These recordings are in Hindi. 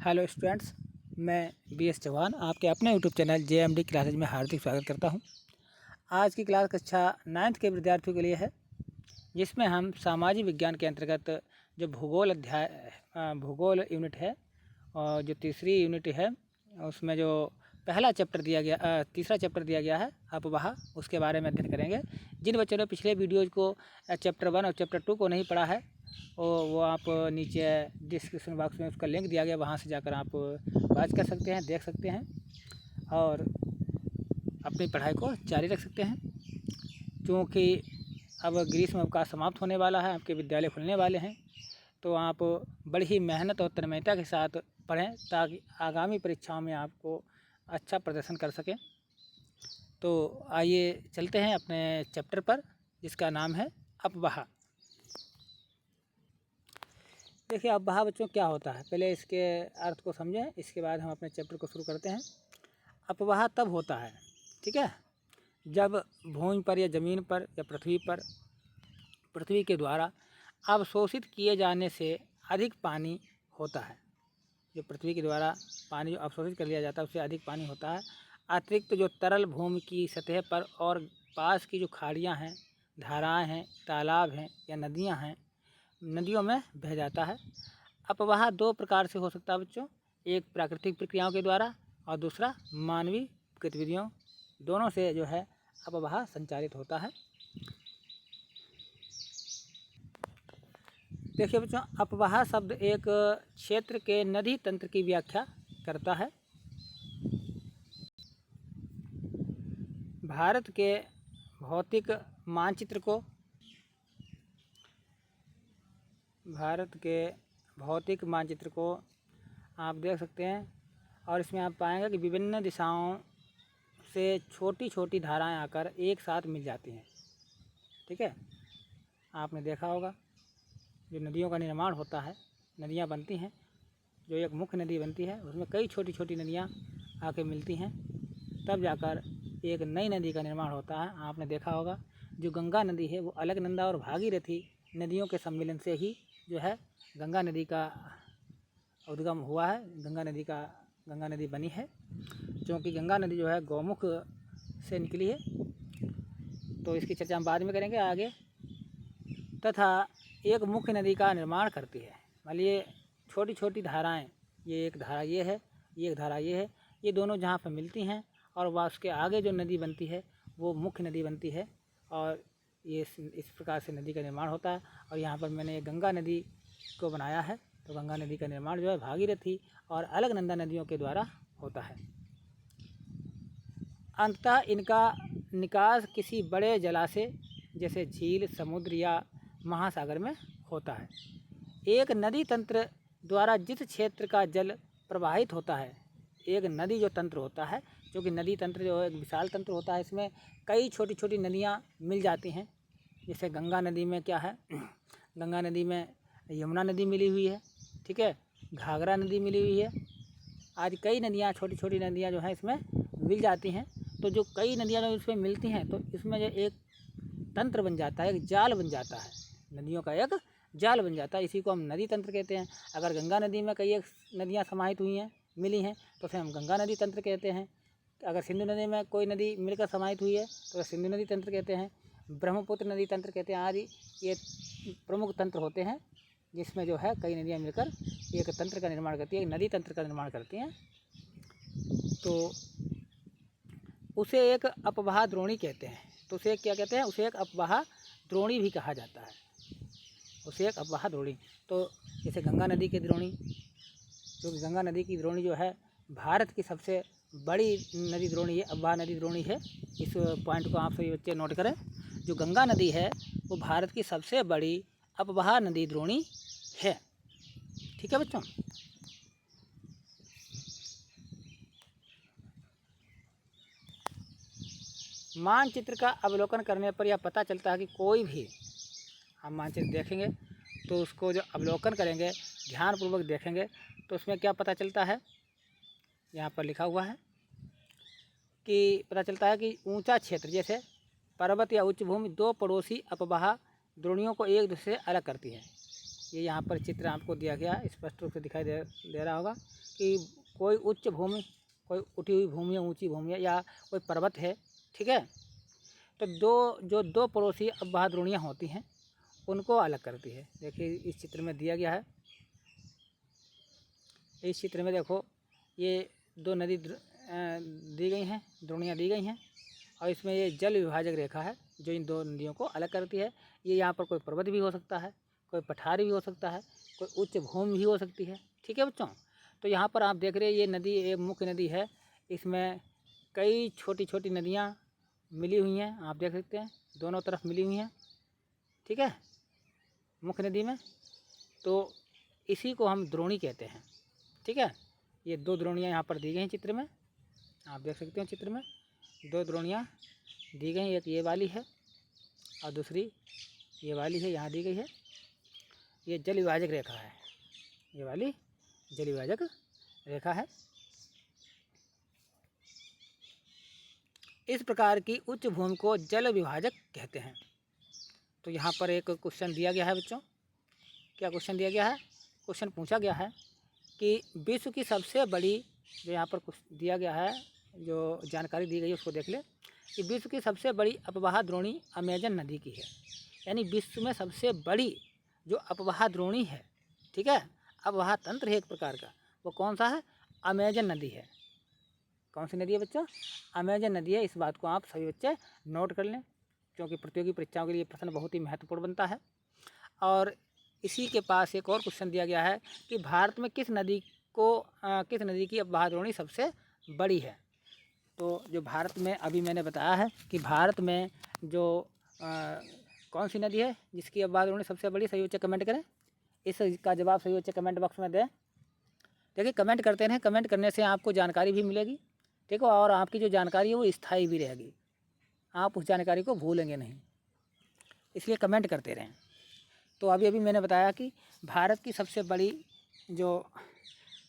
हेलो स्टूडेंट्स, मैं बी.एस. चौहान आपके अपने यूट्यूब चैनल JMD क्लासेज में हार्दिक स्वागत करता हूं। आज की क्लास कक्षा 9th के विद्यार्थियों के लिए है, जिसमें हम सामाजिक विज्ञान के अंतर्गत जो भूगोल यूनिट है और जो तीसरी यूनिट है उसमें जो तीसरा चैप्टर दिया गया है अपवाह, उसके बारे में अध्ययन करेंगे। जिन बच्चों ने पिछले वीडियोज़ को चैप्टर 1 और चैप्टर 2 को नहीं पढ़ा है वो आप नीचे डिस्क्रिप्शन बॉक्स में उसका लिंक दिया गया, वहाँ से जाकर आप वॉच कर सकते हैं, देख सकते हैं और अपनी पढ़ाई को जारी रख सकते हैं। क्योंकि अब ग्रीष्म अवकाश समाप्त होने वाला है, आपके विद्यालय खुलने वाले हैं, तो आप बड़ी ही मेहनत और तन्मयता के साथ पढ़ें ताकि आगामी परीक्षाओं में आपको अच्छा प्रदर्शन कर सकें। तो आइए चलते हैं अपने चैप्टर पर, जिसका नाम है अपवाह। देखिए अपवाह बच्चों क्या होता है, पहले इसके अर्थ को समझें, इसके बाद हम अपने चैप्टर को शुरू करते हैं। अपवाह तब होता है, ठीक है, जब भूमि पर या ज़मीन पर या पृथ्वी के द्वारा अवशोषित किए जाने से अधिक पानी होता है। जो पृथ्वी के द्वारा पानी जो अवशोषित कर लिया जाता है उससे अधिक पानी होता है। अतिरिक्त जो तरल भूमि की सतह पर और पास की जो खाड़ियाँ हैं, धाराएँ हैं, तालाब हैं या नदियाँ हैं, नदियों में बह जाता है। अपवाह दो प्रकार से हो सकता है बच्चों, एक प्राकृतिक प्रक्रियाओं के द्वारा और दूसरा मानवीय गतिविधियों, दोनों से जो है अपवाह संचालित होता है। देखिए बच्चों, अपवाह शब्द एक क्षेत्र के नदी तंत्र की व्याख्या करता है। भारत के भौतिक मानचित्र को आप देख सकते हैं और इसमें आप पाएंगे कि विभिन्न दिशाओं से छोटी छोटी धाराएं आकर एक साथ मिल जाती हैं। ठीक है, आपने देखा होगा जो नदियों का निर्माण होता है, नदियां बनती हैं, जो एक मुख्य नदी बनती है उसमें कई छोटी छोटी नदियां आके मिलती हैं, तब जाकर एक नई नदी का निर्माण होता है। आपने देखा होगा जो गंगा नदी है वो अलकनंदा और भागीरथी नदियों के सम्मिलन से ही जो है गंगा नदी का उद्गम हुआ है, गंगा नदी बनी है। क्योंकि गंगा नदी जो है गौमुख से निकली है, तो इसकी चर्चा हम बाद में करेंगे आगे। तथा एक मुख्य नदी का निर्माण करती है। मान लीजिए छोटी छोटी धाराएं, ये एक धारा ये है, ये एक धारा ये है, ये दोनों जहाँ पर मिलती हैं और वह उसके आगे जो नदी बनती है वो मुख्य नदी बनती है और ये इस प्रकार से नदी का निर्माण होता है। और यहाँ पर मैंने गंगा नदी को बनाया है, तो गंगा नदी का निर्माण जो है भागीरथी और अलकनंदा नदियों के द्वारा होता है। अंततः इनका निकास किसी बड़े जलाशय जैसे झील, समुद्र या महासागर में होता है। एक नदी तंत्र द्वारा जिस क्षेत्र का जल प्रवाहित होता है, एक नदी जो तंत्र होता है, क्योंकि नदी तंत्र जो है एक विशाल तंत्र होता है, इसमें कई छोटी छोटी नदियाँ मिल जाती हैं। जैसे गंगा नदी में क्या है, गंगा नदी में यमुना नदी मिली हुई है, ठीक है, घाघरा नदी मिली हुई है, आज कई नदियाँ छोटी छोटी नदियाँ जो हैं इसमें मिल जाती हैं। तो जो कई नदियाँ जो इसमें मिलती हैं तो इसमें जो एक तंत्र बन जाता है, एक जाल बन जाता है, नदियों का एक जाल बन जाता है, इसी को हम नदी तंत्र कहते हैं। अगर गंगा नदी में कई एक नदियाँ समाहित हुई हैं, मिली हैं, तो उसे हम गंगा नदी तंत्र कहते हैं। अगर सिंधु नदी में कोई नदी मिलकर समाहित हुई है तो सिंधु नदी तंत्र कहते हैं। ब्रह्मपुत्र नदी तंत्र कहते हैं। आदि ये प्रमुख तंत्र होते हैं जिसमें जो है कई नदियाँ मिलकर एक तंत्र का निर्माण करती है, एक नदी तंत्र का निर्माण करती हैं। तो उसे एक अपवाह द्रोणी कहते हैं। तो उसे क्या कहते हैं, उसे एक अपवाह द्रोणी भी कहा जाता है, उसे एक अपवाह द्रोणी। तो जैसे गंगा नदी की द्रोणी, क्योंकि गंगा नदी की द्रोणी जो है भारत की सबसे बड़ी नदी द्रोणी है, अपवाह नदी द्रोणी है। इस पॉइंट को आप सभी बच्चे नोट करें, जो गंगा नदी है वो भारत की सबसे बड़ी अपवाह नदी द्रोणी है। ठीक है बच्चों, मानचित्र का अवलोकन करने पर यह पता चलता है कि कोई भी हम मानचित्र देखेंगे तो उसको जो अवलोकन करेंगे, ध्यानपूर्वक देखेंगे, तो उसमें क्या पता चलता है, यहाँ पर लिखा हुआ है कि पता चलता है कि ऊंचा क्षेत्र जैसे पर्वत या उच्च भूमि दो पड़ोसी अपवाह द्रोणियों को एक दूसरे से अलग करती है। ये यहाँ पर चित्र आपको दिया गया, स्पष्ट रूप से दिखाई दे रहा होगा कि कोई उच्च भूमि, कोई उठी हुई भूमि है, ऊंची भूमि है, या कोई पर्वत है, ठीक है। तो दो पड़ोसी अपवाह द्रोणियाँ होती हैं उनको अलग करती है। देखिए इस चित्र में दिया गया है, इस चित्र में देखो ये दो नदी दी गई हैं, द्रोणियाँ दी गई हैं, और इसमें ये जल विभाजक रेखा है जो इन दो नदियों को अलग करती है। ये यहाँ पर कोई पर्वत भी हो सकता है, कोई पठारी भी हो सकता है, कोई उच्च भूमि भी हो सकती है, ठीक है बच्चों। तो यहाँ पर आप देख रहे हैं ये नदी एक मुख्य नदी है, इसमें कई छोटी छोटी नदियाँ मिली हुई हैं, आप देख सकते हैं दोनों तरफ मिली हुई हैं, ठीक है, मुख्य नदी में। तो इसी को हम द्रोणी कहते हैं, ठीक है। ये दो द्रोणियाँ यहाँ पर दी गई हैं चित्र में, आप देख सकते हैं चित्र में दो द्रोणियाँ दी गई, एक ये वाली है और दूसरी ये वाली है, यहाँ दी गई है। ये जल विभाजक रेखा है, ये वाली जल विभाजक रेखा है। इस प्रकार की उच्च भूमि को जल विभाजक कहते हैं। तो यहाँ पर एक क्वेश्चन दिया गया है बच्चों, क्या क्वेश्चन दिया गया है? क्वेश्चन पूछा गया है कि विश्व की सबसे बड़ी, जो यहाँ पर कुछ दिया गया है, जो जानकारी दी गई है उसको देख ले, कि विश्व की सबसे बड़ी अपवाह द्रोणी अमेजन नदी की है। यानी विश्व में सबसे बड़ी जो अपवाह द्रोणी है, ठीक है, अपवाह तंत्र है एक प्रकार का, वो कौन सा है? अमेजन नदी है। कौन सी नदी है बच्चों? अमेजन नदी है। इस बात को आप सभी बच्चे नोट कर लें, क्योंकि प्रतियोगी परीक्षाओं के लिए प्रश्न बहुत ही महत्वपूर्ण बनता है। और इसी के पास एक और क्वेश्चन दिया गया है कि भारत में किस नदी की अपवाह द्रोणी सबसे बड़ी है। तो जो भारत में, अभी मैंने बताया है कि भारत में जो कौन सी नदी है जिसकी अपवाह द्रोणी सबसे बड़ी, सही बच्चे कमेंट करें, इसका जवाब सही बच्चे कमेंट बॉक्स में दें। देखिए कमेंट करते रहें, कमेंट करने से आपको जानकारी भी मिलेगी, ठीक है, और आपकी जो जानकारी है वो स्थायी भी रहेगी, आप उस जानकारी को भूलेंगे नहीं, इसलिए कमेंट करते रहें। तो अभी मैंने बताया कि भारत की सबसे बड़ी जो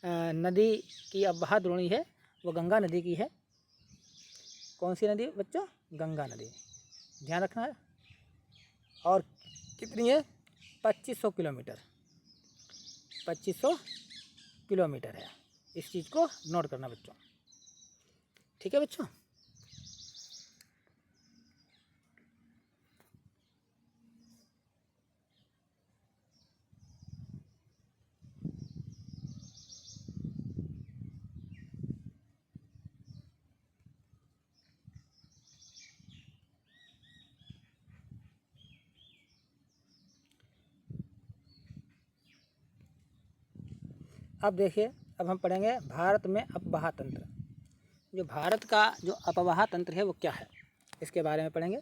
नदी की अपवाह द्रोणी है वो गंगा नदी की है। कौन सी नदी बच्चों? गंगा नदी, ध्यान रखना है। और कितनी है? 2500 किलोमीटर, 2500 किलोमीटर है। इस चीज़ को नोट करना बच्चों, ठीक है बच्चों। अब देखिए, अब हम पढ़ेंगे भारत में अपवाह तंत्र। जो भारत का जो अपवाह तंत्र है वो क्या है, इसके बारे में पढ़ेंगे।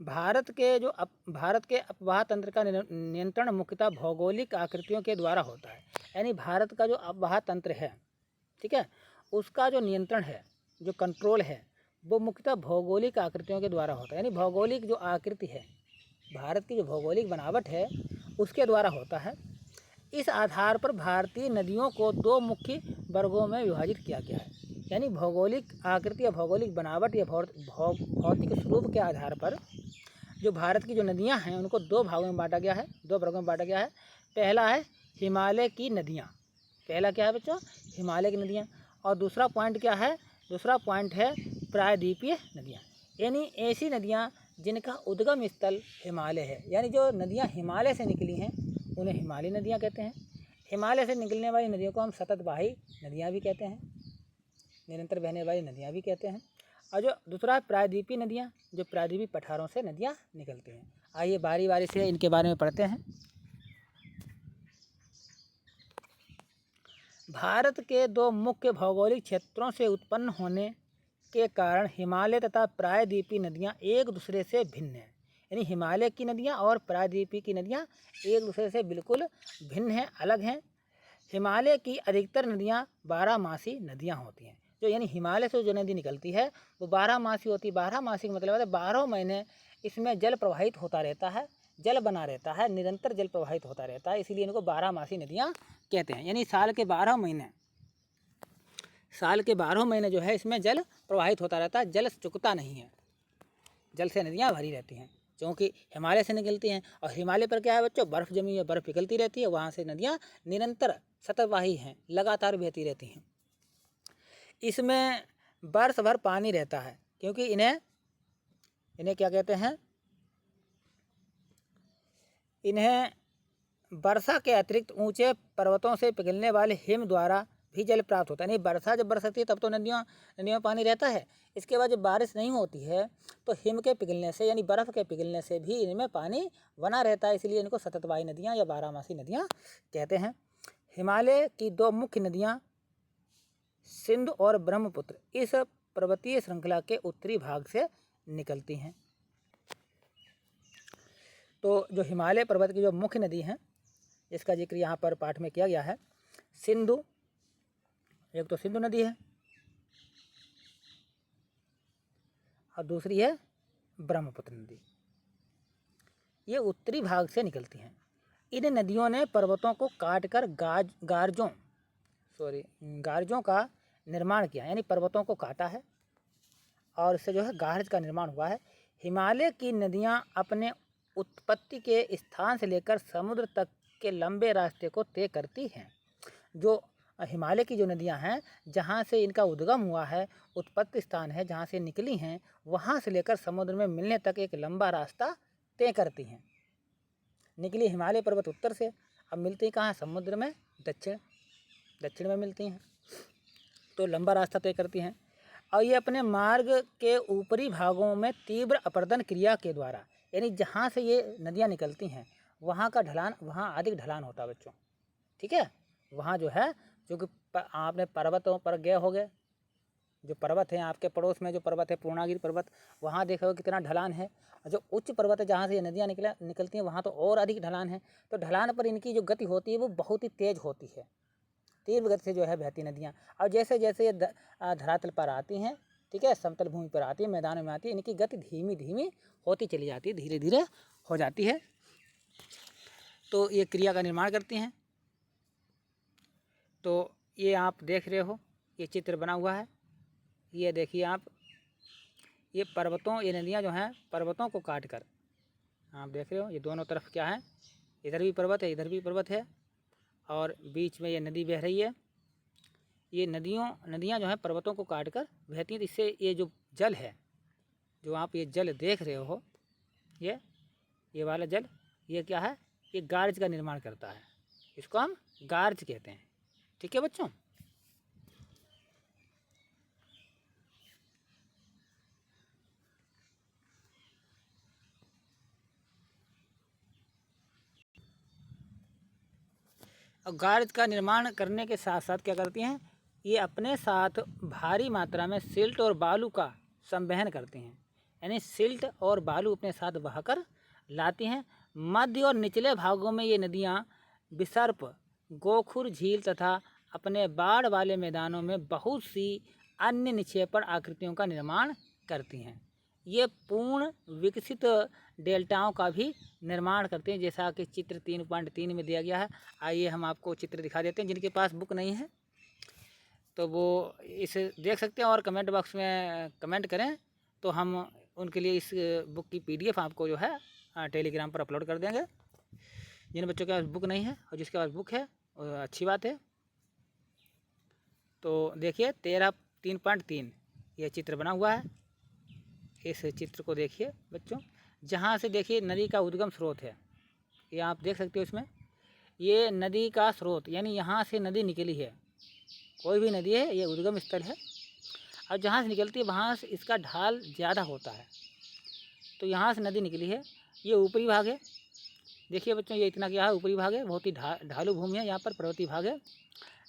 भारत के अपवाह तंत्र का नियंत्रण मुख्यतः भौगोलिक आकृतियों के द्वारा होता है। यानी भारत का जो अपवाह तंत्र है, ठीक है, उसका जो नियंत्रण है, जो कंट्रोल है, वो मुख्यतः भौगोलिक आकृतियों के द्वारा होता है। यानी भौगोलिक जो आकृति है, भारत की जो भौगोलिक बनावट है उसके द्वारा होता है। इस आधार पर भारतीय नदियों को दो मुख्य वर्गों में विभाजित किया गया है। यानी भौगोलिक आकृति या भौगोलिक बनावट या भौतिक स्वरूप के आधार पर जो भारत की जो नदियां हैं उनको दो भागों में बांटा गया है, दो वर्गों में बांटा गया है। पहला है हिमालय की नदियाँ, पहला क्या है बच्चों? हिमालय की नदियाँ। और दूसरा पॉइंट क्या है? दूसरा पॉइंट है प्रायद्वीपीय नदियाँ, यानी ऐसी नदियाँ जिनका उद्गम स्थल हिमालय है। यानी जो नदियाँ हिमालय से निकली हैं उन्हें हिमालयी नदियाँ कहते हैं। हिमालय से निकलने वाली नदियों को हम सततवाही नदियाँ भी कहते हैं, निरंतर बहने वाली नदियाँ भी कहते हैं। और जो दूसरा है प्रायद्वीपीय नदियाँ, जो प्रायद्वीपीय पठारों से नदियाँ निकलती हैं। आइए बारी बारी से इनके बारे में पढ़ते हैं। भारत के दो मुख्य भौगोलिक क्षेत्रों से उत्पन्न होने के कारण हिमालय तथा प्रायद्वीपीय नदियाँ एक दूसरे से भिन्न हैं। यानी हिमालय की नदियाँ और प्रायद्वीपीय की नदियाँ एक दूसरे से बिल्कुल भिन्न हैं, अलग हैं। हिमालय की अधिकतर नदियाँ 12मासी नदियाँ होती हैं। जो यानी हिमालय से जो नदी निकलती है वो 12मासी होती है। 12मासी का मतलब है 12 महीने इसमें जल प्रवाहित होता रहता है, जल बना रहता है, निरंतर जल प्रवाहित होता रहता है, इसीलिए इनको 12मासी नदियाँ कहते हैं। यानी साल के 12 महीने जो है इसमें जल प्रवाहित होता रहता है, जल चुकता नहीं है। जल से नदियाँ भरी रहती हैं, क्योंकि हिमालय से निकलती हैं। और हिमालय पर क्या है बच्चों, बर्फ़ जमी है, बर्फ़ पिघलती रहती है, वहाँ से नदियाँ निरंतर सततवाही हैं, लगातार बहती रहती हैं। इसमें वर्ष भर पानी रहता है, क्योंकि इन्हें क्या कहते हैं, इन्हें वर्षा के अतिरिक्त ऊंचे पर्वतों से पिघलने वाले हिम द्वारा भी जल प्राप्त होता है। यानी वर्षा जब बरसती है तब तो नदियों में पानी रहता है। इसके बाद जब बारिश नहीं होती है तो हिम के पिघलने से, यानी बर्फ़ के पिघलने से भी इनमें पानी बना रहता है, इसलिए इनको सततवाही नदियाँ या बारहमासी नदियाँ कहते हैं। हिमालय की दो मुख्य नदियाँ सिंधु और ब्रह्मपुत्र इस पर्वतीय श्रृंखला के उत्तरी भाग से निकलती हैं। तो जो हिमालय पर्वत की जो मुख्य नदी हैं, इसका जिक्र यहाँ पर पाठ में किया गया है। सिंधु, एक तो सिंधु नदी है और दूसरी है ब्रह्मपुत्र नदी। ये उत्तरी भाग से निकलती हैं। इन नदियों ने पर्वतों को काटकर गार्जों का निर्माण किया, यानी पर्वतों को काटा है और इससे जो है गार्ज का निर्माण हुआ है। हिमालय की नदियाँ अपने उत्पत्ति के स्थान से लेकर समुद्र तक के लंबे रास्ते को तय करती हैं। जो हिमालय की जो नदियां हैं, जहां से इनका उद्गम हुआ है, उत्पत्ति स्थान है जहां से निकली हैं, वहां से लेकर समुद्र में मिलने तक एक लंबा रास्ता तय करती हैं। निकली हिमालय पर्वत उत्तर से, अब मिलती कहाँ, समुद्र में दक्षिण में मिलती हैं, तो लंबा रास्ता तय करती हैं। और ये अपने मार्ग के ऊपरी भागों में तीव्र अपरदन क्रिया के द्वारा, यानी जहाँ से ये नदियाँ निकलती हैं वहाँ का ढलान, वहाँ अधिक ढलान होता है बच्चों, ठीक है। वहाँ जो है, जो कि आपने पर्वतों पर गए होंगे, जो पर्वत हैं आपके पड़ोस में, जो पर्वत है पूर्णागिरि पर्वत, वहाँ देखोगे कितना ढलान है। और जो उच्च पर्वत है जहाँ से ये नदियाँ निकलती हैं वहाँ तो और अधिक ढलान है। तो ढलान पर इनकी जो गति होती है वो बहुत ही तेज़ होती है, तीव्र गति से जो है बहती नदियाँ। और जैसे जैसे ये धरातल पर आती हैं, ठीक है, समतल भूमि पर आती है, मैदानों में आती है, इनकी गति धीमी धीमी होती चली जाती है, धीरे धीरे हो जाती है। तो ये क्रिया का निर्माण करती हैं। तो ये आप देख रहे हो, ये चित्र बना हुआ है, ये देखिए आप, ये पर्वतों, ये नदियाँ जो हैं पर्वतों को काट कर, आप देख रहे हो, ये दोनों तरफ क्या है, इधर भी पर्वत है, इधर भी पर्वत है, और बीच में ये नदी बह रही है। ये नदियाँ जो हैं पर्वतों को काट कर बहती हैं। इससे ये जो जल है, जो आप ये जल देख रहे हो, ये वाला जल, ये क्या है, ये गार्ज का निर्माण करता है, इसको हम गार्ज कहते हैं, ठीक है बच्चों। और गार्ज का निर्माण करने के साथ साथ क्या करती हैं, ये अपने साथ भारी मात्रा में सिल्ट और बालू का संवहन करती हैं, यानी सिल्ट और बालू अपने साथ बहाकर लाती हैं। मध्य और निचले भागों में ये नदियाँ विसर्प, गोखुर झील तथा अपने बाढ़ वाले मैदानों में बहुत सी अन्य निक्षेपण आकृतियों का निर्माण करती हैं। ये पूर्ण विकसित डेल्टाओं का भी निर्माण करते हैं, जैसा कि चित्र 3.3 में दिया गया है। आइए हम आपको चित्र दिखा देते हैं। जिनके पास बुक नहीं है तो वो इसे देख सकते हैं और कमेंट बॉक्स में कमेंट करें, तो हम उनके लिए इस बुक की PDF आपको जो है टेलीग्राम पर अपलोड कर देंगे। जिन बच्चों के पास बुक नहीं है और जिसके पास बुक है अच्छी बात है। तो देखिए 3.3 ये चित्र बना हुआ है। इस चित्र को देखिए बच्चों, जहाँ से देखिए नदी का उद्गम स्रोत है, ये आप देख सकते हो। इसमें ये नदी का स्रोत, यानी यहाँ से नदी निकली है, कोई भी नदी है, ये उद्गम स्थल है। और जहाँ से निकलती है वहाँ से इसका ढाल ज़्यादा होता है। तो यहाँ से नदी निकली है, ये ऊपरी भाग है, देखिए बच्चों, ये इतना क्या है, ऊपरी भाग है, बहुत ही ढालू भूमि है, यहाँ पर पर्वतीय भाग है।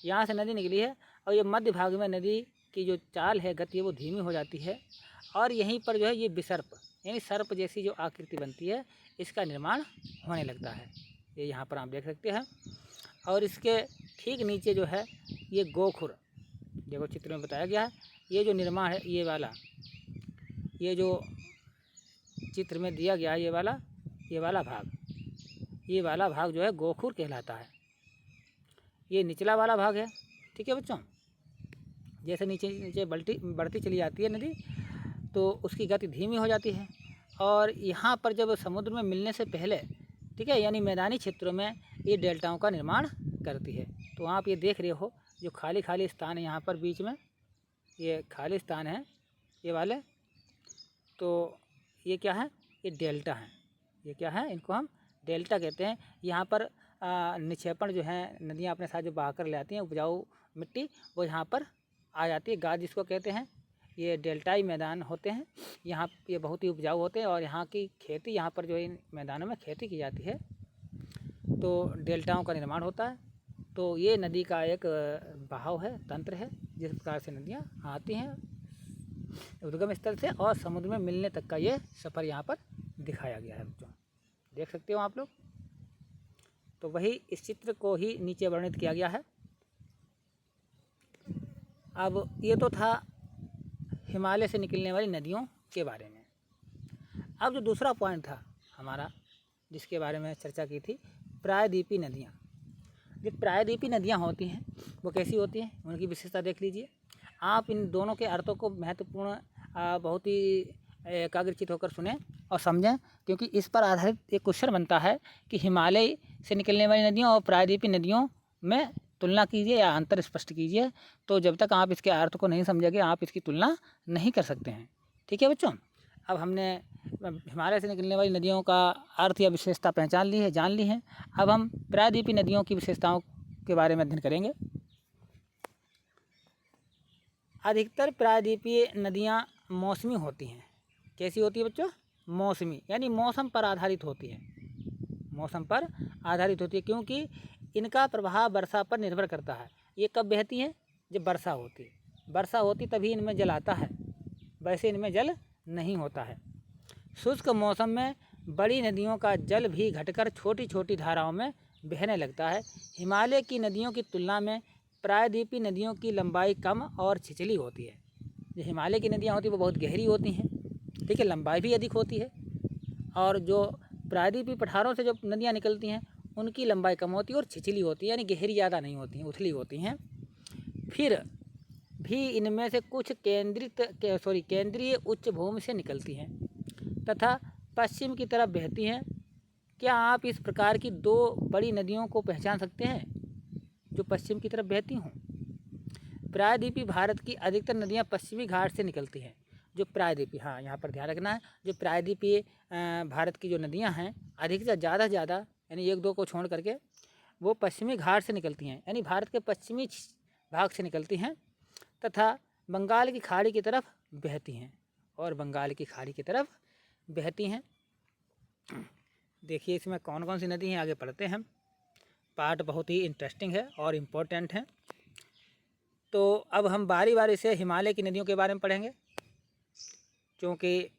यहाँ से नदी निकली है और ये मध्य भाग में नदी की जो चाल है, गति है, वो धीमी हो जाती है। और यहीं पर जो है ये विसर्प, यानी सर्प जैसी जो आकृति बनती है, इसका निर्माण होने लगता है। ये यहाँ पर आप देख सकते हैं। और इसके ठीक नीचे जो है ये गोखुर, देखो चित्र में बताया गया है, ये जो निर्माण है, ये वाला, ये जो चित्र में दिया गया है, ये वाला भाग जो है गोखुर कहलाता है। ये निचला वाला भाग है, ठीक है बच्चों। जैसे नीचे नीचे बढ़ती चली जाती है नदी, तो उसकी गति धीमी हो जाती है। और यहाँ पर जब समुद्र में मिलने से पहले, ठीक है, यानी मैदानी क्षेत्रों में ये डेल्टाओं का निर्माण करती है। तो आप ये देख रहे हो जो खाली खाली स्थान है यहाँ पर बीच में, ये खाली स्थान है ये वाले, तो ये क्या है, ये डेल्टा है। ये क्या है, इनको हम डेल्टा कहते हैं। यहाँ पर निक्षेपण जो है, नदियाँ अपने साथ जो बहा कर ले आती हैं उपजाऊ मिट्टी, वो यहाँ पर आ जाती है। गाद जिसको कहते हैं, ये डेल्टाई मैदान होते हैं। यहाँ ये बहुत ही उपजाऊ होते हैं और यहाँ की खेती, यहाँ पर जो इन मैदानों में खेती की जाती है, तो डेल्टाओं का निर्माण होता है। तो ये नदी का एक बहाव है, तंत्र है, जिस प्रकार से नदियाँ आती हैं उद्गम स्थल से और समुद्र में मिलने तक का ये सफ़र यहाँ पर दिखाया गया है बच्चों, देख सकते हो आप लोग। तो वही इस चित्र को ही नीचे वर्णित किया गया है। अब ये तो था हिमालय से निकलने वाली नदियों के बारे में। अब जो दूसरा पॉइंट था हमारा, जिसके बारे में चर्चा की थी, प्रायद्वीपी नदियाँ। जो प्रायद्वीपी नदियाँ होती हैं वो कैसी होती हैं, उनकी विशेषता देख लीजिए। आप इन दोनों के अर्थों को महत्वपूर्ण बहुत ही एकाग्रचित होकर सुने और समझें, क्योंकि इस पर आधारित एक क्वेश्चन बनता है कि हिमालय से निकलने वाली नदियों और प्रायद्वीपी नदियों में तुलना कीजिए या अंतर स्पष्ट कीजिए। तो जब तक आप इसके अर्थ को नहीं समझेंगे आप इसकी तुलना नहीं कर सकते हैं। ठीक है बच्चों, अब हमने हिमालय से निकलने वाली नदियों का अर्थ या विशेषता पहचान ली है, जान ली है। अब हम प्रायद्वीपी नदियों की विशेषताओं के बारे में अध्ययन करेंगे। अधिकतर प्रायद्वीपीय नदियाँ मौसमी होती हैं। कैसी होती है बच्चों, मौसमी, यानी मौसम पर आधारित होती है। मौसम पर आधारित होती है क्योंकि इनका प्रभाव वर्षा पर निर्भर करता है। ये कब बहती हैं, जब वर्षा होती है। वर्षा होती तभी इनमें जल आता है, वैसे इनमें जल नहीं होता है। शुष्क मौसम में बड़ी नदियों का जल भी घटकर छोटी छोटी धाराओं में बहने लगता है। हिमालय की नदियों की तुलना में प्रायद्वीपी नदियों की लंबाई कम और छिछली होती है। जो हिमालय की नदियाँ होती हैं वो बहुत गहरी होती हैं, ठीक है, लंबाई भी अधिक होती है। और जो प्रायद्वीपी पठारों से जो नदियाँ निकलती हैं उनकी लंबाई कम होती है और छिछली होती है, यानी गहरी ज़्यादा नहीं होती हैं, उथली होती हैं। फिर भी इनमें से कुछ केंद्रीय उच्च भूमि से निकलती हैं तथा पश्चिम की तरफ बहती हैं। क्या आप इस प्रकार की दो बड़ी नदियों को पहचान सकते हैं जो पश्चिम की तरफ बहती हों? प्रायद्वीपी भारत की अधिकतर नदियाँ पश्चिमी घाट से निकलती हैं। जो प्रायद्वीपी, हाँ यहाँ पर ध्यान रखना है, जो प्रायद्वीपीय भारत की जो नदियाँ हैं अधिक से ज़्यादा यानी एक दो को छोड़ करके वो पश्चिमी घाट से निकलती हैं, यानी भारत के पश्चिमी भाग से निकलती हैं तथा बंगाल की खाड़ी की तरफ बहती हैं और बंगाल की खाड़ी की तरफ बहती हैं। देखिए इसमें कौन कौन सी नदी हैं, आगे पढ़ते हैं। पार्ट बहुत ही इंटरेस्टिंग है और इम्पोर्टेंट है। तो अब हम बारी बारी से हिमालय की नदियों के बारे में पढ़ेंगे, क्योंकि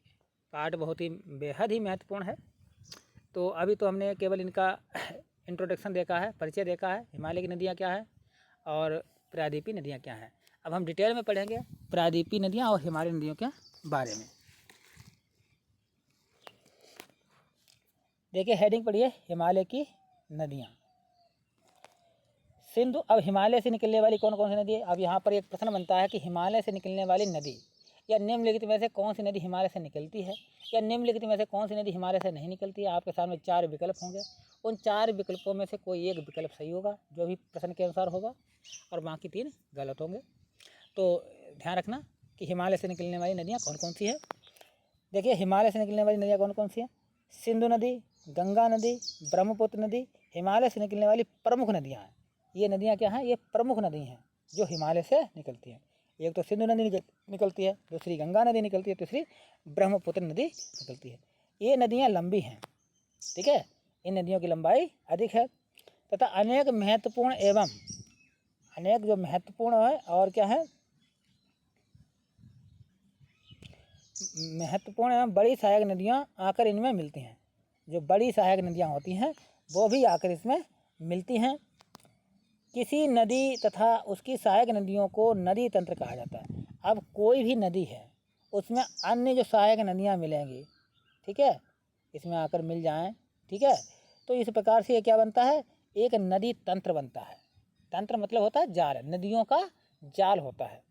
पार्ट बहुत ही बेहद ही महत्वपूर्ण है। तो अभी तो हमने केवल इनका इंट्रोडक्शन देखा है, परिचय देखा है, हिमालय की नदियाँ क्या है और प्रायद्वीपी नदियाँ क्या हैं। अब हम डिटेल में पढ़ेंगे प्रायद्वीपी नदियाँ और हिमालय नदियों के बारे में। देखिए हेडिंग पढ़िए, हिमालय की नदियाँ। सिंधु। अब हिमालय से निकलने वाली कौन कौन सी नदी है? अब यहाँ पर एक प्रश्न बनता है कि हिमालय से निकलने वाली नदी या निम्नलिखित में से कौन सी नदी हिमालय से निकलती है, या निम्नलिखित में से कौन सी नदी हिमालय से नहीं निकलती है। आपके सामने 4 विकल्प होंगे, उन 4 विकल्पों में से कोई एक विकल्प सही होगा जो भी प्रश्न के अनुसार होगा, और बाकी 3 गलत होंगे। तो ध्यान रखना कि हिमालय से निकलने वाली नदियाँ कौन कौन सी है। देखिए हिमालय से निकलने वाली नदियाँ कौन कौन सी हैं? सिंधु नदी, गंगा नदी, ब्रह्मपुत्र नदी हिमालय से निकलने वाली प्रमुख नदियाँ हैं। ये नदियाँ क्या हैं? ये प्रमुख नदी हैं जो हिमालय से निकलती हैं। एक तो सिंधु नदी निकलती है, दूसरी गंगा नदी निकलती है, तीसरी ब्रह्मपुत्र नदी निकलती है। ये नदियाँ लंबी हैं, ठीक है, इन नदियों की लंबाई अधिक है तथा अनेक महत्वपूर्ण है और क्या है, महत्वपूर्ण एवं बड़ी सहायक नदियाँ आकर इनमें मिलती हैं। जो बड़ी सहायक नदियाँ होती हैं वो भी आकर इसमें मिलती हैं। किसी नदी तथा उसकी सहायक नदियों को नदी तंत्र कहा जाता है। अब कोई भी नदी है उसमें अन्य जो सहायक नदियाँ मिलेंगी, ठीक है, इसमें आकर मिल जाएं, ठीक है, तो इस प्रकार से ये क्या बनता है? एक नदी तंत्र बनता है। तंत्र मतलब होता है जाल, नदियों का जाल होता है।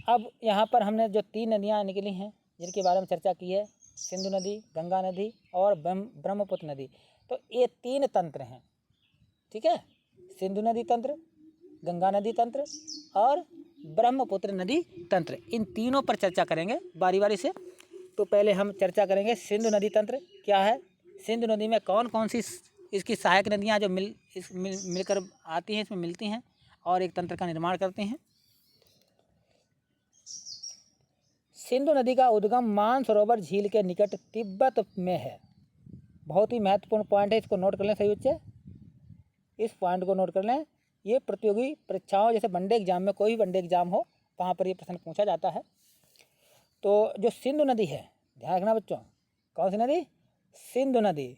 अब यहाँ पर हमने जो 3 नदियाँ निकली हैं जिनके बारे में चर्चा की है, सिंधु नदी, गंगा नदी और ब्रह्मपुत्र नदी। तो ये 3 तंत्र हैं, ठीक है, सिंधु नदी तंत्र, गंगा नदी तंत्र और ब्रह्मपुत्र नदी तंत्र। इन तीनों पर चर्चा करेंगे बारी बारी से। तो पहले हम चर्चा करेंगे सिंधु नदी तंत्र क्या है, सिंधु नदी में कौन कौन सी इसकी सहायक नदियाँ जो मिलकर आती हैं, इसमें मिलती हैं और एक तंत्र का निर्माण करती हैं। सिंधु नदी का उद्गम मानसरोवर झील के निकट तिब्बत में है। बहुत ही महत्वपूर्ण पॉइंट है, इसको नोट कर लें सही बच्चे, इस पॉइंट को नोट कर लें। ये प्रतियोगी परीक्षाओं जैसे वनडे एग्जाम में, कोई भी वनडे एग्जाम हो वहाँ पर ये प्रश्न पूछा जाता है। तो जो सिंधु नदी है, ध्यान रखना बच्चों, कौन सी नदी, सिंधु नदी।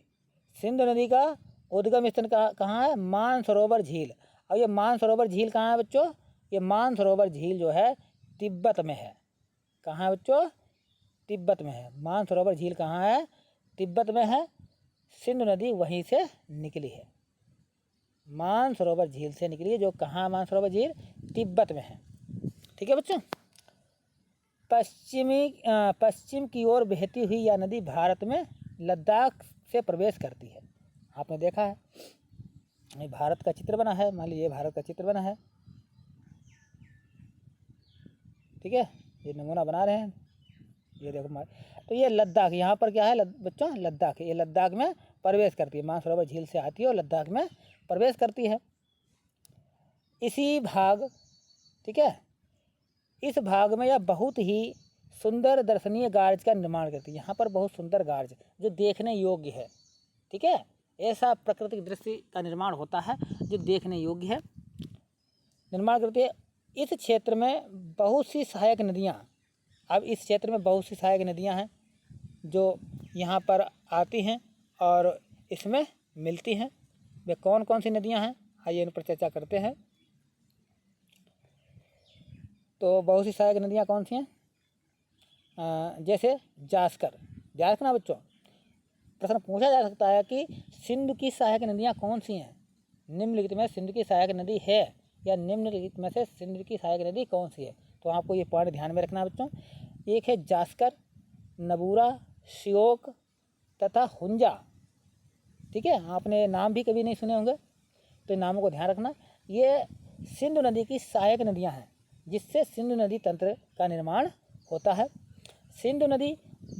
सिंधु नदी का उद्गम स्थल कहाँ है, मानसरोवर झील। और ये मानसरोवर झील कहाँ है बच्चों, ये मानसरोवर झील जो है तिब्बत में है। कहाँ है बच्चों, तिब्बत में है। मानसरोवर झील कहाँ है, तिब्बत में है। सिंधु नदी वहीं से निकली है, मानसरोवर झील से निकली है। जो कहाँ मानसरोवर झील, तिब्बत में है, ठीक है बच्चों। पश्चिम की ओर बहती हुई यह नदी भारत में लद्दाख से प्रवेश करती है। आपने देखा है, ये भारत का चित्र बना है, मान लीजिए भारत का चित्र बना है, ठीक है, ये नमूना बना रहे हैं, ये देखो। तो ये लद्दाख, यहाँ पर क्या है बच्चों, लद्दाख, ये लद्दाख में प्रवेश करती है, मानसरोवर झील से आती है और लद्दाख में प्रवेश करती है। इसी भाग, ठीक है, इस भाग में यह बहुत ही सुंदर दर्शनीय गार्ज का निर्माण करती है। यहाँ पर बहुत सुंदर गार्ज जो देखने योग्य है, ठीक है, ऐसा प्राकृतिक दृश्य का निर्माण होता है जो देखने योग्य है, निर्माण करती है। इस क्षेत्र में बहुत सी सहायक नदियाँ, अब इस क्षेत्र में बहुत सी सहायक नदियाँ हैं जो यहाँ पर आती हैं और इसमें मिलती हैं। वे कौन कौन सी नदियाँ हैं, आइए इन पर चर्चा करते हैं। तो बहुत सी सहायक नदियाँ कौन सी हैं, जैसे जास्कर, ध्यान रखना बच्चों, प्रश्न पूछा जा सकता है कि सिंधु की सहायक नदियाँ कौन सी हैं, निम्नलिखित में सिंधु की सहायक नदी है या निम्नलिखित में से सिंधु की सहायक नदी कौन सी है। तो आपको ये पॉइंट ध्यान में रखना है बच्चों। एक है जास्कर, नबूरा, श्योक तथा हुंजा, ठीक है, आपने नाम भी कभी नहीं सुने होंगे, तो इन नामों को ध्यान रखना। ये सिंधु नदी की सहायक नदियाँ हैं जिससे सिंधु नदी तंत्र का निर्माण होता है। सिंधु नदी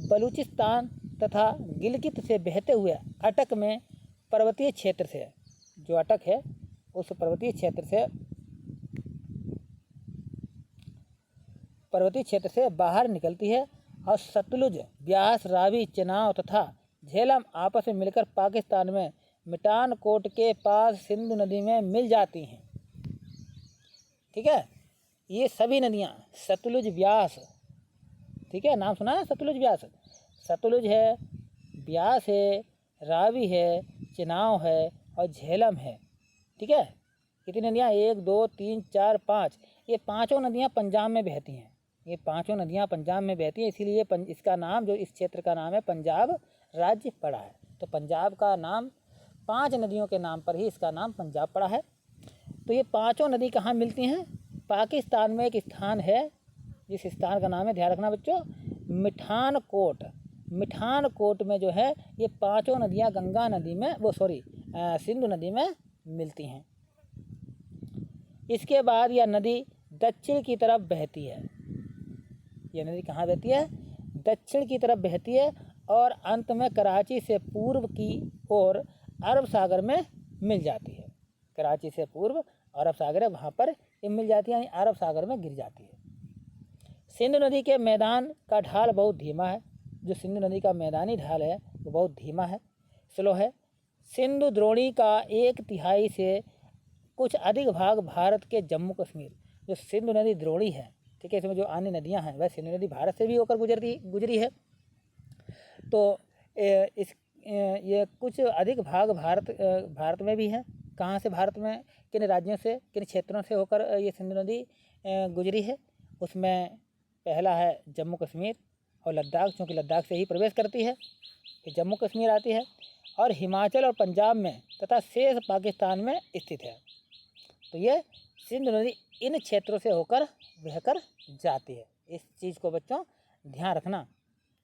बलूचिस्तान तथा गिलगित से बहते हुए अटक में पर्वतीय क्षेत्र से, जो अटक है उस पर्वतीय क्षेत्र से बाहर निकलती है और सतलुज, ब्यास, रावी, चेनाब तथा झेलम आपस में मिलकर पाकिस्तान में मिठानकोट के पास सिंधु नदी में मिल जाती हैं, ठीक है। ये सभी नदियाँ सतलुज, ब्यास, ठीक है, नाम सुना है सतलुज ब्यास, सतलुज है, ब्यास है, रावी है, चेनाब है और झेलम है, ठीक है। कितनी नदियाँ, 1 2 3 4 5, ये पांचों नदियाँ पंजाब में बहती हैं, ये पांचों नदियाँ पंजाब में बहती हैं, इसीलिए इसका नाम, जो इस क्षेत्र का नाम है, पंजाब राज्य पड़ा है। तो पंजाब का नाम 5 नदियों के नाम पर ही इसका नाम पंजाब पड़ा है। तो ये पांचों नदी कहाँ मिलती हैं, पाकिस्तान में एक स्थान है जिस स्थान का नाम है, ध्यान रखना बच्चों, मिठानकोट। मिठानकोट में जो है ये पांचों नदियाँ गंगा नदी में, सिंधु नदी में मिलती हैं। इसके बाद यह नदी दक्षिण की तरफ बहती है, यह नदी कहाँ बहती है, दक्षिण की तरफ बहती है और अंत में कराची से पूर्व की ओर अरब सागर में मिल जाती है। कराची से पूर्व अरब सागर है, वहाँ पर ये मिल जाती है, यानी अरब सागर में गिर जाती है। सिंधु नदी के मैदान का ढाल बहुत धीमा है, जो सिंधु नदी का मैदानी ढाल है वो बहुत धीमा है, स्लो है। सिंधु द्रोणी का 1/3 से कुछ अधिक भाग भारत के जम्मू कश्मीर, जो सिंधु नदी द्रोणी है, ठीक है, इसमें जो अन्य नदियां हैं वह सिंधु नदी भारत से भी होकर गुजरी है। तो ये कुछ अधिक भाग भारत में भी है। कहाँ से भारत में, किन राज्यों से, किन क्षेत्रों से होकर ये सिंधु नदी गुजरी है, उसमें पहला है जम्मू कश्मीर और लद्दाख, क्योंकि लद्दाख से ही प्रवेश करती है, फिर जम्मू कश्मीर आती है और हिमाचल और पंजाब में तथा शेष पाकिस्तान में स्थित है। तो ये सिंधु नदी इन क्षेत्रों से होकर बहकर जाती है। इस चीज़ को बच्चों ध्यान रखना,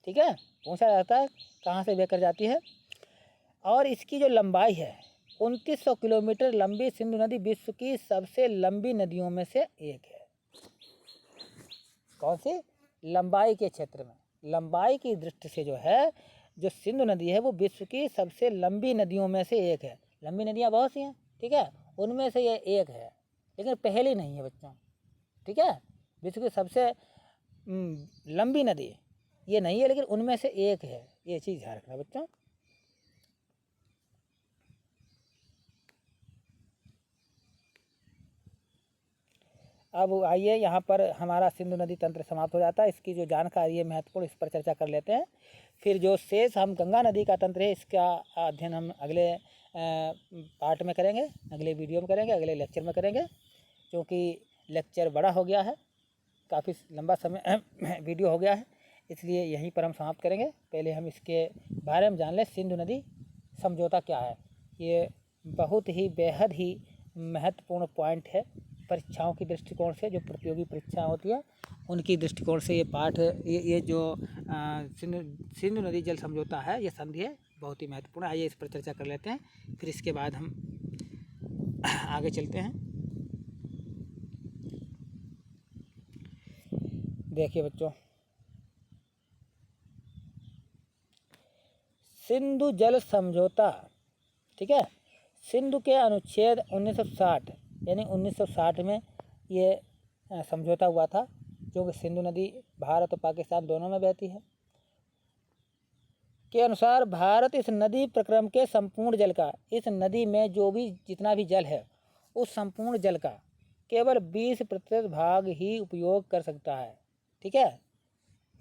ठीक है, पूछा जाता है कहाँ से बहकर जाती है। और इसकी जो लंबाई है 2900 किलोमीटर लंबी सिंधु नदी विश्व की सबसे लंबी नदियों में से एक है। कौन सी? लंबाई के क्षेत्र में, लंबाई की दृष्टि से जो है, जो सिंधु नदी है वो विश्व की सबसे लंबी नदियों में से एक है। लंबी नदियाँ बहुत सी हैं, ठीक है, उनमें से ये एक है, लेकिन पहली नहीं है बच्चों, ठीक है। विश्व की सबसे लंबी नदी ये नहीं है, लेकिन उनमें से एक है, ये चीज़ ध्यान रखना बच्चों। अब आइए यहाँ पर हमारा सिंधु नदी तंत्र समाप्त हो जाता है। इसकी जो जानकारी है महत्वपूर्ण, इस पर चर्चा कर लेते हैं। फिर जो शेष हम गंगा नदी का तंत्र है, इसका अध्ययन हम अगले पार्ट में करेंगे, अगले वीडियो में करेंगे, अगले लेक्चर में करेंगे। क्योंकि लेक्चर बड़ा हो गया है, काफ़ी लंबा समय वीडियो हो गया है, इसलिए यहीं पर हम समाप्त करेंगे। पहले हम इसके बारे में जान लें, सिंधु नदी समझौता क्या है। ये बहुत ही बेहद ही महत्वपूर्ण पॉइंट है परीक्षाओं की दृष्टिकोण से, जो प्रतियोगी परीक्षाएं होती है उनकी दृष्टिकोण से ये पाठ, ये जो सिंधु नदी जल समझौता है, ये संधि है, बहुत ही महत्वपूर्ण। आइए इस पर चर्चा कर लेते हैं, फिर इसके बाद हम आगे चलते हैं। देखिए बच्चों, सिंधु जल समझौता, ठीक है, सिंधु के अनुच्छेद 1960 यानी 1960 में ये समझौता हुआ था, जो कि सिंधु नदी भारत और पाकिस्तान दोनों में बहती है, के अनुसार भारत इस नदी प्रक्रम के संपूर्ण जल का, इस नदी में जो भी जितना भी जल है उस संपूर्ण जल का केवल 20% भाग ही उपयोग कर सकता है, ठीक है।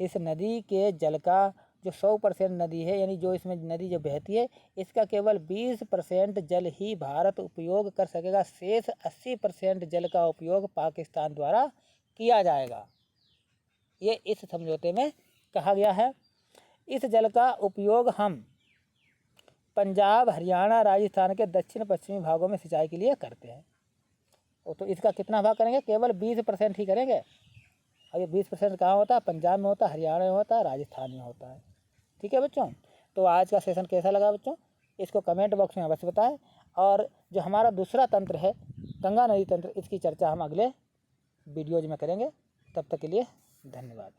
इस नदी के जल का जो 100% नदी है, यानी जो इसमें नदी जो बहती है, इसका केवल 20% जल ही भारत उपयोग कर सकेगा। शेष 80% जल का उपयोग पाकिस्तान द्वारा किया जाएगा। ये इस समझौते में कहा गया है। इस जल का उपयोग हम पंजाब, हरियाणा, राजस्थान के दक्षिण पश्चिमी भागों में सिंचाई के लिए करते हैं। तो इसका कितना भाग करेंगे? केवल 20% ही करेंगे। और ये 20% कहाँ होता है? पंजाब में होता है, हरियाणा में होता है, राजस्थान में होता है, ठीक है बच्चों। तो आज का सेशन कैसा लगा बच्चों, इसको कमेंट बॉक्स में अवश्य बताएं। और जो हमारा दूसरा तंत्र है गंगा नदी तंत्र, इसकी चर्चा हम अगले वीडियोज में करेंगे। तब तक के लिए धन्यवाद।